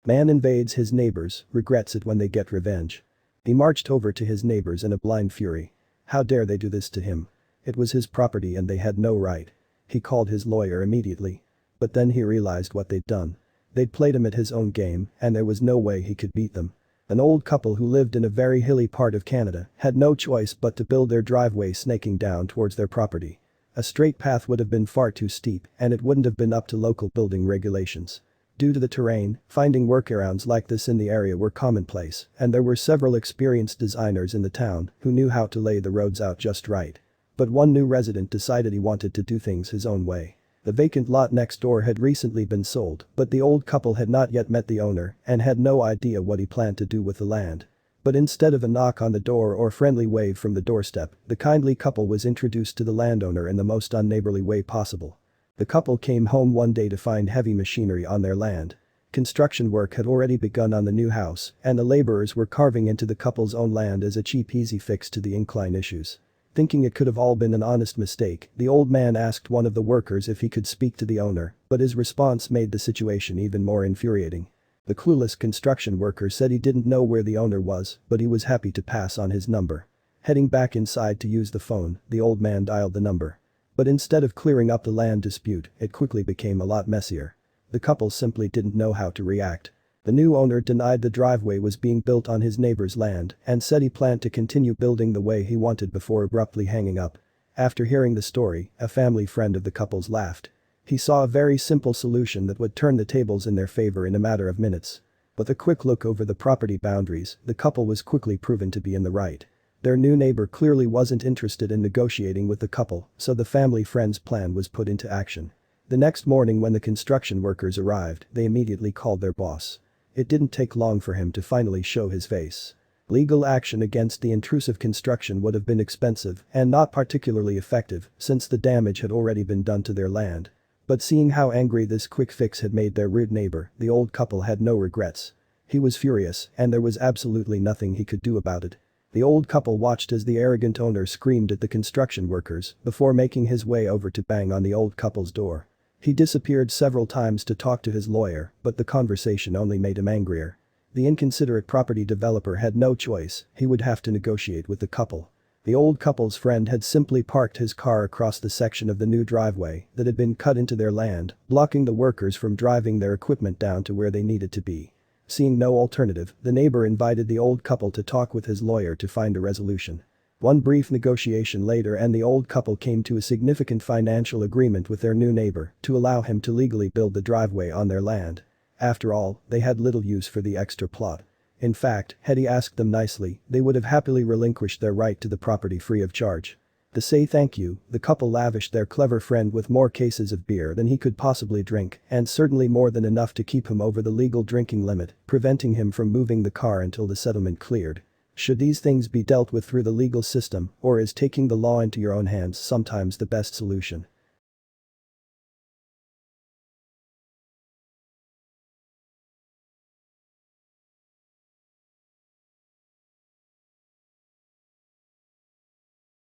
Man invades his neighbors, regrets it when they get revenge. He marched over to his neighbors in a blind fury. How dare they do this to him? It was his property and they had no right. He called his lawyer immediately. But then he realized what they'd done. They'd played him at his own game and there was no way he could beat them. An old couple who lived in a very hilly part of Canada had no choice but to build their driveway snaking down towards their property. A straight path would have been far too steep and it wouldn't have been up to local building regulations. Due to the terrain, finding workarounds like this in the area were commonplace, and there were several experienced designers in the town who knew how to lay the roads out just right. But one new resident decided he wanted to do things his own way. The vacant lot next door had recently been sold, but the old couple had not yet met the owner and had no idea what he planned to do with the land. But instead of a knock on the door or friendly wave from the doorstep, the kindly couple was introduced to the landowner in the most unneighborly way possible. The couple came home one day to find heavy machinery on their land. Construction work had already begun on the new house, and the laborers were carving into the couple's own land as a cheap easy fix to the incline issues. Thinking it could have all been an honest mistake, the old man asked one of the workers if he could speak to the owner, but his response made the situation even more infuriating. The clueless construction worker said he didn't know where the owner was, but he was happy to pass on his number. Heading back inside to use the phone, the old man dialed the number. But instead of clearing up the land dispute, it quickly became a lot messier. The couple simply didn't know how to react. The new owner denied the driveway was being built on his neighbor's land and said he planned to continue building the way he wanted before abruptly hanging up. After hearing the story, a family friend of the couple's laughed. He saw a very simple solution that would turn the tables in their favor in a matter of minutes. With a quick look over the property boundaries, the couple was quickly proven to be in the right. Their new neighbor clearly wasn't interested in negotiating with the couple, so the family friend's plan was put into action. The next morning when the construction workers arrived, they immediately called their boss. It didn't take long for him to finally show his face. Legal action against the intrusive construction would have been expensive and not particularly effective since the damage had already been done to their land. But seeing how angry this quick fix had made their rude neighbor, the old couple had no regrets. He was furious and there was absolutely nothing he could do about it. The old couple watched as the arrogant owner screamed at the construction workers before making his way over to bang on the old couple's door. He disappeared several times to talk to his lawyer, but the conversation only made him angrier. The inconsiderate property developer had no choice, he would have to negotiate with the couple. The old couple's friend had simply parked his car across the section of the new driveway that had been cut into their land, blocking the workers from driving their equipment down to where they needed to be. Seeing no alternative, the neighbor invited the old couple to talk with his lawyer to find a resolution. One brief negotiation later and the old couple came to a significant financial agreement with their new neighbor to allow him to legally build the driveway on their land. After all, they had little use for the extra plot. In fact, had he asked them nicely, they would have happily relinquished their right to the property free of charge. To say thank you, the couple lavished their clever friend with more cases of beer than he could possibly drink and certainly more than enough to keep him over the legal drinking limit, preventing him from moving the car until the settlement cleared. Should these things be dealt with through the legal system, or is taking the law into your own hands sometimes the best solution?